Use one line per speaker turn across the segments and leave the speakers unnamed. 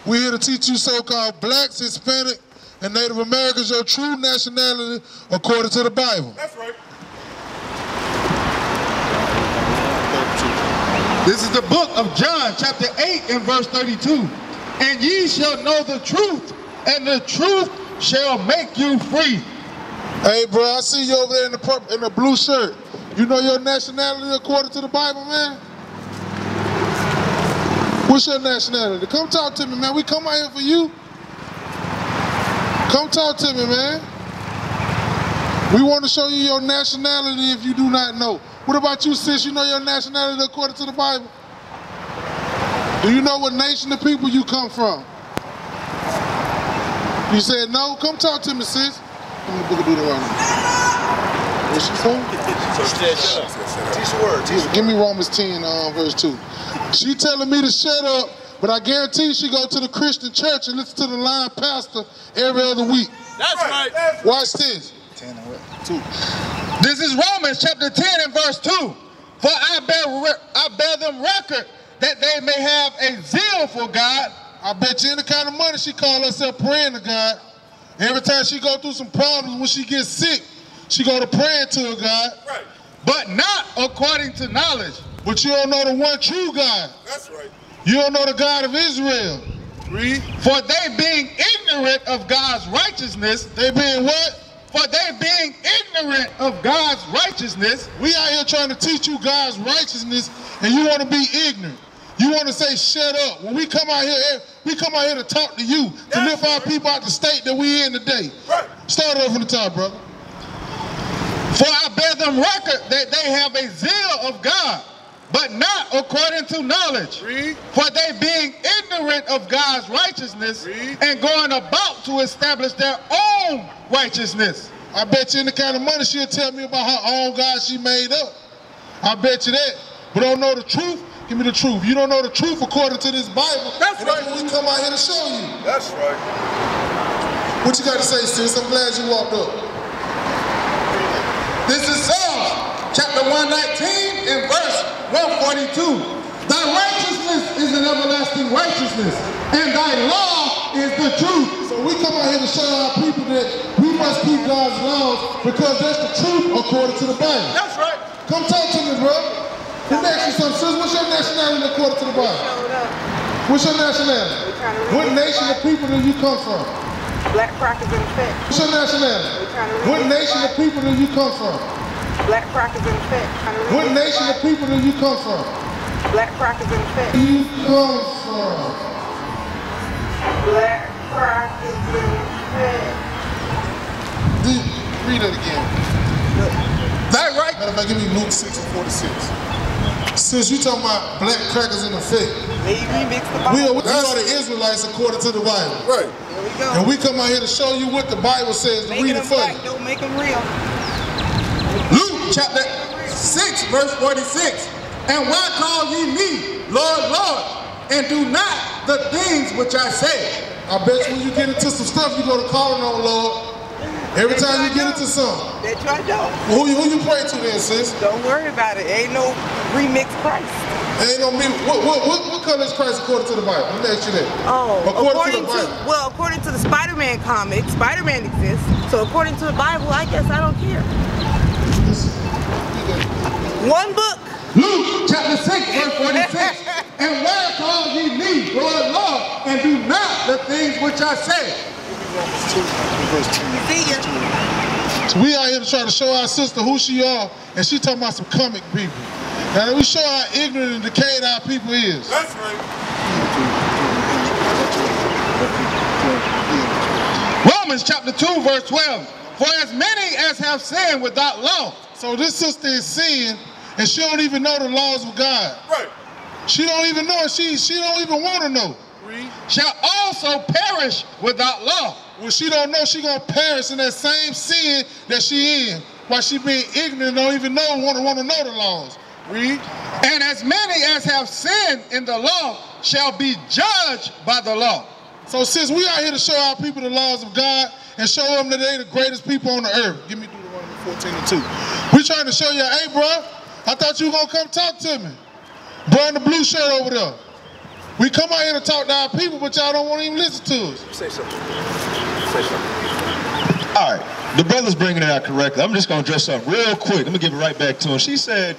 We're here to teach you so-called blacks, Hispanic, and Native Americans your true nationality according to the Bible.
That's right.
This is the book of John, chapter 8 and verse 32. And ye shall know the truth, and the truth shall make you free.
Hey, bro, I see you over there in the blue shirt. You know your nationality according to the Bible, man? What's your nationality? Come talk to me, man. We come out here for you. Come talk to me, man. We want to show you your nationality if you do not know. What about you, sis? You know your nationality according to the Bible? Do you know what nation of people you come from? You said no? Come talk to me, sis. I'm gonna book a doodle right now. Where's she from?
Teach the word.
Give me Romans 10, verse 2. She telling me to shut up, but I guarantee she go to the Christian church and listen to the line pastor every other week.
That's right.
Watch this.
10 and what? 2. This is Romans chapter 10 and verse 2. For I bear them record that they may have a zeal for God.
I bet you any kind of money she call herself praying to God. Every time she go through some problems, when she gets sick, she go to praying to her God.
Right.
But not according to knowledge.
But you don't know the one true God.
That's right.
You don't know the God of Israel.
Read.
For they being ignorant of God's righteousness.
They being what?
For they being ignorant of God's righteousness.
We out here trying to teach you God's righteousness, and you want to be ignorant. You want to say shut up. When we come out here, we come out here to talk to you, to lift our people out the state that we in today.
Right.
Start off from the top, brother.
For I bear them record that they have a zeal of God, but not according to knowledge.
Read.
For they being ignorant of God's righteousness.
Read.
And going about to establish their own righteousness.
I bet you any kind of money she'll tell me about her own God she made up. I bet you that. But don't know the truth? Give me the truth. You don't know the truth according to this Bible.
That's right.
What we come out here to show you.
That's right.
What you got to say, sis? I'm glad you walked up.
This is Psalms chapter 119 and verse 142. Thy righteousness is an everlasting righteousness, and thy law is the truth.
So we come out here to show our people that we must keep God's laws because that's the truth according to the Bible.
That's right.
Come talk to me, bro. Let me ask you something, sis. What's your nationality according to the Bible? What's your nationality? What nation of people do you come from?
Black crackers in effect.
What's your nationality? What nation of people do you come from?
Black crackers in effect.
What nation of people do you come from?
Black crackers in effect.
You come from?
Black crackers in effect.
Read it again.
That right?
Matter of fact, give me Luke 6 and 46. Since you talking about black crackers in effect,
They remix the
we
Bible.
are the Israelites according to the Bible.
Right.
There we go.
And we come out here to show you what the Bible says and read
Making
it
them
for
black,
you.
don't make them real.
Luke chapter 6 verse 46. And why call ye me Lord, Lord, and do not the things which I say?
I bet you when you get into some stuff, you go to calling on Lord. Every time you get into something.
That's right, though.
Who you pray to then, sis?
Don't worry about it. Ain't no remix Christ.
Ain't no me. What color is Christ according to the Bible? Let me ask you that.
Oh,
according to the Bible.
According to the Spider-Man comic, Spider-Man exists. So according to the Bible, I guess I don't care. One book.
Luke chapter 6 verse 46. And why call ye me Lord, Lord, and do not the things which I say?
See ya.
So we out here to try to show our sister who she are, and she talking about some comic people. Now we show how ignorant and decayed our people is.
That's right.
Romans chapter 2 verse 12. For as many as have sinned without law.
So this sister is sin, and she don't even know the laws of God.
Right.
She don't even know it. She don't even want to know.
Read.
Shall also perish without law.
When she don't know, she gonna perish in that same sin that she in. While she being ignorant, don't even know, want to know the laws. Read.
And as many as have sinned in the law shall be judged by the law.
So since we out here to show our people the laws of God and show them that they the greatest people on the earth. Give me Deuteronomy 14 and 2. We trying to show you, hey bro, I thought you were gonna come talk to me. Bro in the blue shirt over there. We come out here to talk to our people, but y'all don't want to even listen to us.
Say something. Say something.
All right, the brother's bringing it out correctly. I'm just going to address something real quick. I'm going to give it right back to him. She said,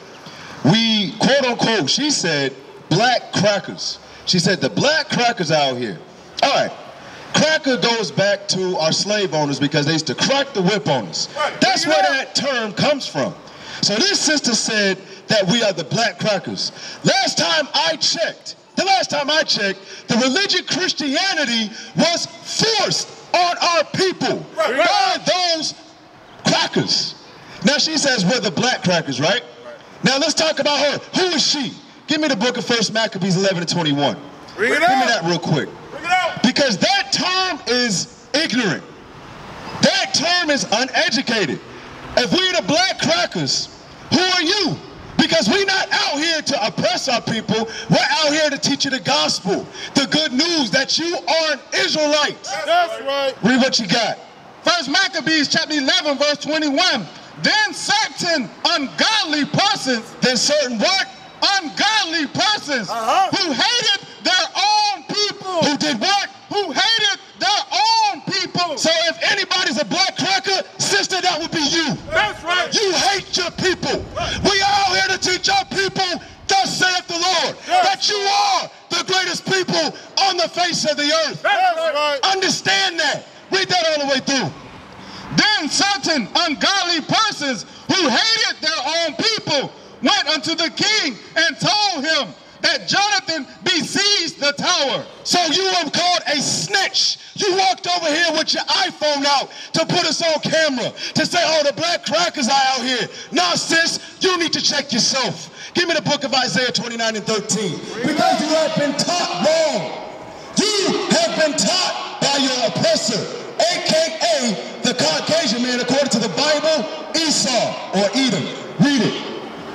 we, quote unquote, she said, black crackers. She said, the black crackers out here. All right, cracker goes back to our slave owners because they used to crack the whip on us. That's where that term comes from. So this sister said that we are the black crackers. The last time I checked, the religion Christianity was forced on our people by those crackers. Now she says we're the black crackers, right? Now let's talk about her. Who is she? Give me the book of 1 Maccabees 11:21. Give me that real quick. Because that term is ignorant. That term is uneducated. If we're the black crackers, who are you? Because we're not out here to oppress our people. We're out here to teach you the gospel, the good news that you are an Israelite.
That's right.
Read what you got.
1 Maccabees chapter 11, verse 21. Then certain ungodly persons,
Then certain what?
ungodly persons who hated their own people.
Who did what?
Who hated their own people.
So if anybody's a black cracker, sister, that would be you.
That's right.
You hate your people. We are out here to teach our people, thus saith the Lord, that you are the greatest people on the face of the earth.
That's right.
Understand that. Read that all the way through.
Then certain ungodly persons who hated their own people went unto the king and told him that Jonathan besieged the tower.
So you were called a snitch. You walked over here with your iPhone out to put us on camera, to say, oh, the black crackers are out here. No, sis, you need to check yourself. Give me the book of Isaiah 29:13. Because you have been taught wrong. You have been taught by your oppressor, a.k.a. the Caucasian man, according to the Bible, Esau or Edom. Read it.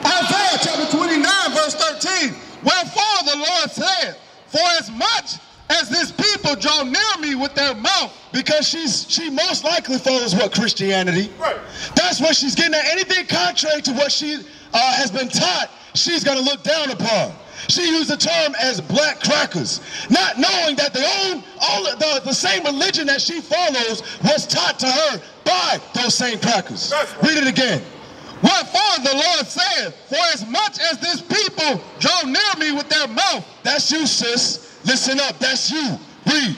Isaiah chapter 29, verse 13. Wherefore the Lord said, for as much as this people draw near me with their mouth.
Because she most likely follows what? Christianity.
Right.
That's what she's getting at. Anything contrary to what she has been taught, she's going to look down upon. She used the term as black crackers, not knowing that the same religion that she follows was taught to her by those same crackers. Read it again.
Wherefore the Lord said, for as much as this people draw near me with their mouth.
That's you, sis. Listen up. That's you. Read.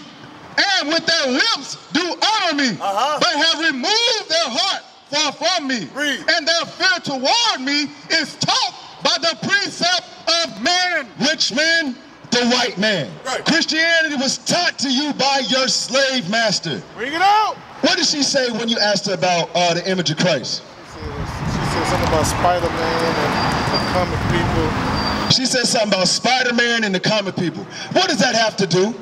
And with their lips do honor me, but have removed their heart far from me.
Read.
And their fear toward me is taught by the precept of man.
Which man? The white man.
Right.
Christianity was taught to you by your slave master.
Bring it out.
What did she say when you asked her about the image of Christ?
She said something about Spider-Man and the comic people.
She said something about Spider-Man and the comic people. What does that have to do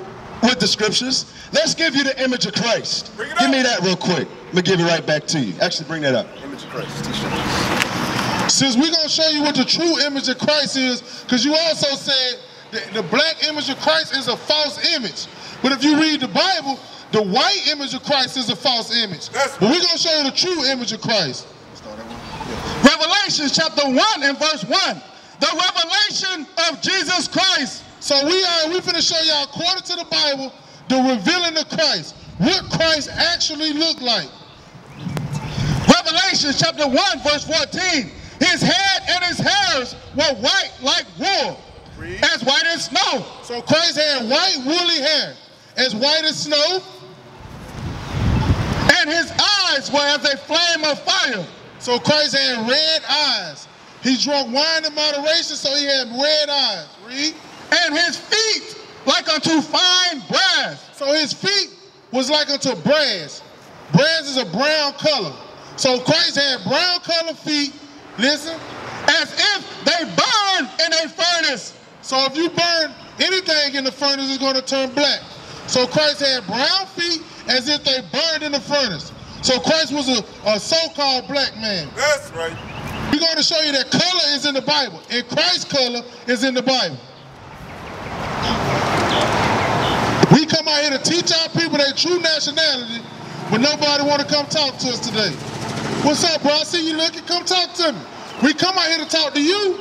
with the scriptures? Let's give you the image of Christ. Give me that real quick. Let me give it right back to you. Actually, bring that up.
Image of Christ.
Since we're going to show you what the true image of Christ is, because you also said that the black image of Christ is a false image. But if you read the Bible, the white image of Christ is a false image. But we're going to show you the true image of Christ.
Revelation chapter 1 and verse 1. The revelation of Jesus Christ.
So we finna show y'all, according to the Bible, the revealing of Christ. What Christ actually looked like.
Revelation chapter 1 verse 14. His head and his hairs were white like wool, as white as snow.
So Christ had white woolly hair, as white as snow.
And his eyes were as a flame of fire.
So Christ had red eyes. He drank wine in moderation, so he had red eyes. Read.
And his feet like unto fine brass.
So his feet was like unto brass. Brass is a brown color. So Christ had brown colored feet. Listen.
As if they burned in a furnace.
So if you burn anything in the furnace, it's going to turn black. So Christ had brown feet as if they burned in the furnace. So Christ was a so-called black man.
That's right.
We're going to show you that color is in the Bible, and Christ's color is in the Bible. We come out here to teach our people their true nationality, but nobody want to come talk to us today. What's up, bro? I see you looking. Come talk to me. We come out here to talk to you.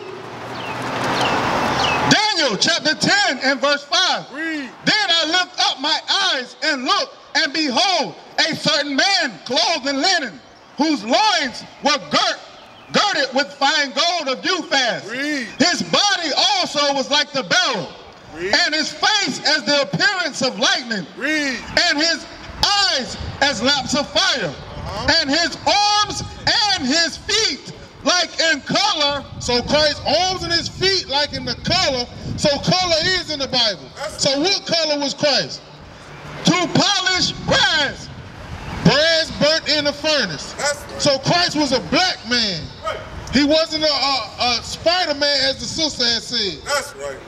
Daniel Daniel chapter 10 and verse 5.
Read.
Then I lift up my eyes and look, and behold, a certain man clothed in linen, whose loins were girded with fine gold of Uphaz.
Read.
His body also was like the beryl, and his face as the appearance of lightning, and his eyes as lamps of fire, and his arms and his feet like in color.
So Christ's arms and his feet like in the color. So color is in the Bible. So what color was Christ?
To polish brass.
Brass burnt in the furnace. So Christ was a black man. He wasn't a Spider-Man, as the sister had said.
That's right.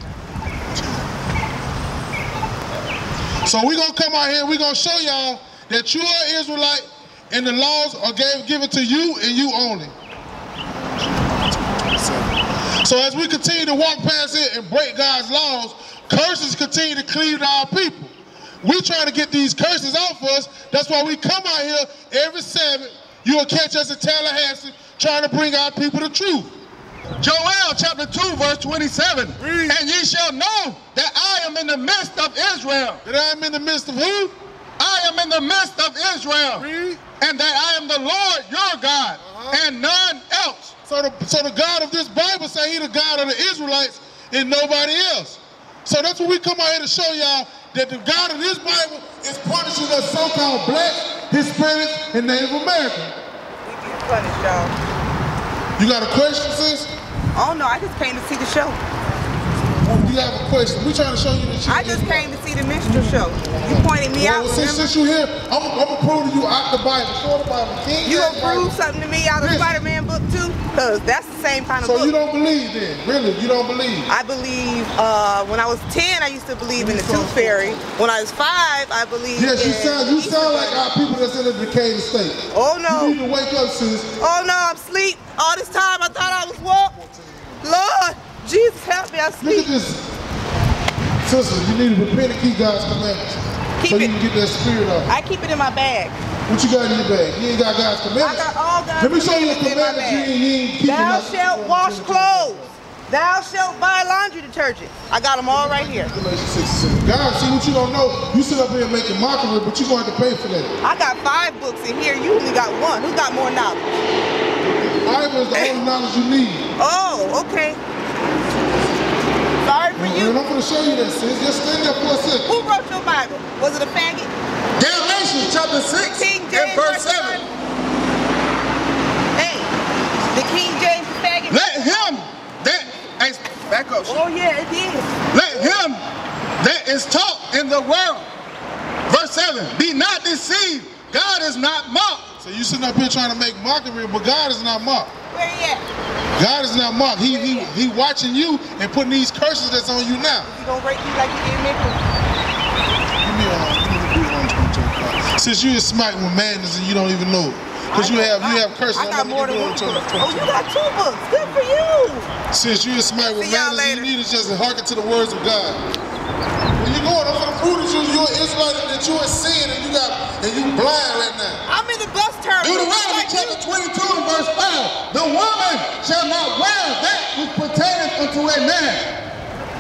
So we're going to come out here, we're going to show y'all that you are Israelite and the laws are given to you and you only. So as we continue to walk past it and break God's laws, curses continue to cleave to our people. We're trying to get these curses out for us. That's why we come out here every Sabbath. You'll catch us in Tallahassee trying to bring our people the truth.
Joel chapter 2 verse 27.
Read.
And ye shall know that I am in the midst of Israel.
That I am in the midst of who?
I am in the midst of Israel.
Read.
And that I am the Lord your God, and none else.
So the God of this Bible say he the God of the Israelites and nobody else. So that's what we come out here to show y'all, that the God of this Bible is punishing us so-called blacks, Hispanics, and Native Americans.
We get punished, y'all.
You got a question, sis?
Oh no, I just came to see the show.
You have a question. We trying to show you the shit.
I just came to see the minstrel show. You pointed me out.
Since you here, I'm gonna prove to you out the Bible. Show the Bible.
You gonna prove something to me out of Spider-Man book too? Cause that's the same kind of book.
So you don't believe then? Really? You don't believe?
I believe. When I was 10, I used to believe in the Tooth Fairy. When I was 5, I believed.
Yes, you sound like our people that's in a decayed state.
Oh no.
You need to wake up, sis.
Oh no, I'm asleep. All this time I thought I was woke. Lord, Jesus help me, I sleep.
Look at this. Sister, you need to repent and keep God's commandments. So you can get that spirit out.
I keep it in my bag.
What you got in your bag? You ain't got God's commandments?
I got all God's
Let me show you a
commandments in my
commandment you ain't keeping.
Thou shalt wash clothes. Thou shalt buy laundry detergent. I got them all right here.
God, see what you don't know. You sit up here making mockery, but you're going to have to pay for that.
I got 5 books in here. You only got 1. Who got more knowledge?
The Bible is the only knowledge you need.
Oh, okay. Sorry for you.
And I'm going to show you that, sis. Just stand there for a second.
Who wrote your Bible? Was it a faggot?
Galatians chapter 6 and verse 7.
Hey, the King James faggot.
Let him that is, back up.
Oh yeah, it did.
Let him that is taught in the world. Verse 7. Be not deceived. God is not mocked.
So you sitting up here trying to make mockery, but God is not mocked.
Where he at?
God is not mocked. He watching you and putting these curses that's on you now.
You gonna break me like you did me?
Since you is smacking with madness and you don't even know it. Because you have curses.
I got more than 1 book. Oh, you got 2 books. Good for you.
Since you is smacking with madness, you need to just hearken to the words of God. When you go, I'm gonna prove that you're an Israelite, that you're a sin and you blind right now.
I'm in the bus terminal.
Deuteronomy chapter 22 and verse 5. The woman shall not wear that which pertaineth unto a man,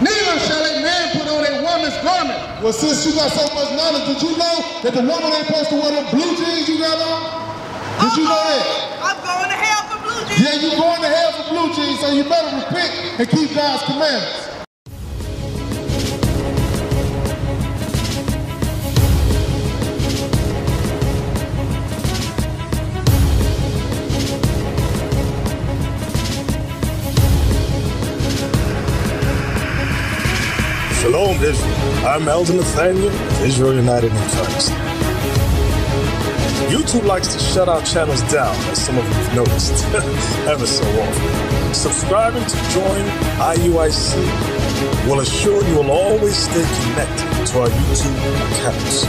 neither shall a man put on a woman's garment.
Well, since you got so much knowledge, did you know that the woman ain't supposed to wear them blue jeans you got on? Did you know that?
I'm going to hell for blue jeans.
Yeah, you're going to hell for blue jeans, so you better repent and keep God's commandments.
Shalom, Israel. I'm Elder Nathaniel of Israel United in Christ. YouTube likes to shut our channels down, as some of you have noticed, ever so often. Subscribing to join IUIC will assure you will always stay connected to our YouTube accounts.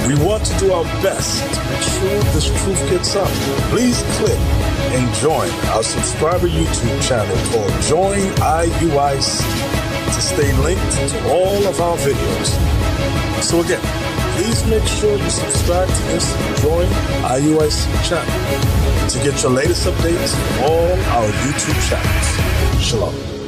We want to do our best to make sure this truth gets out. Please click and join our subscriber YouTube channel called Join IUIC to stay linked to all of our videos. So again, please make sure you subscribe to this Join IUIC channel to get your latest updates from all our YouTube channels. Shalom.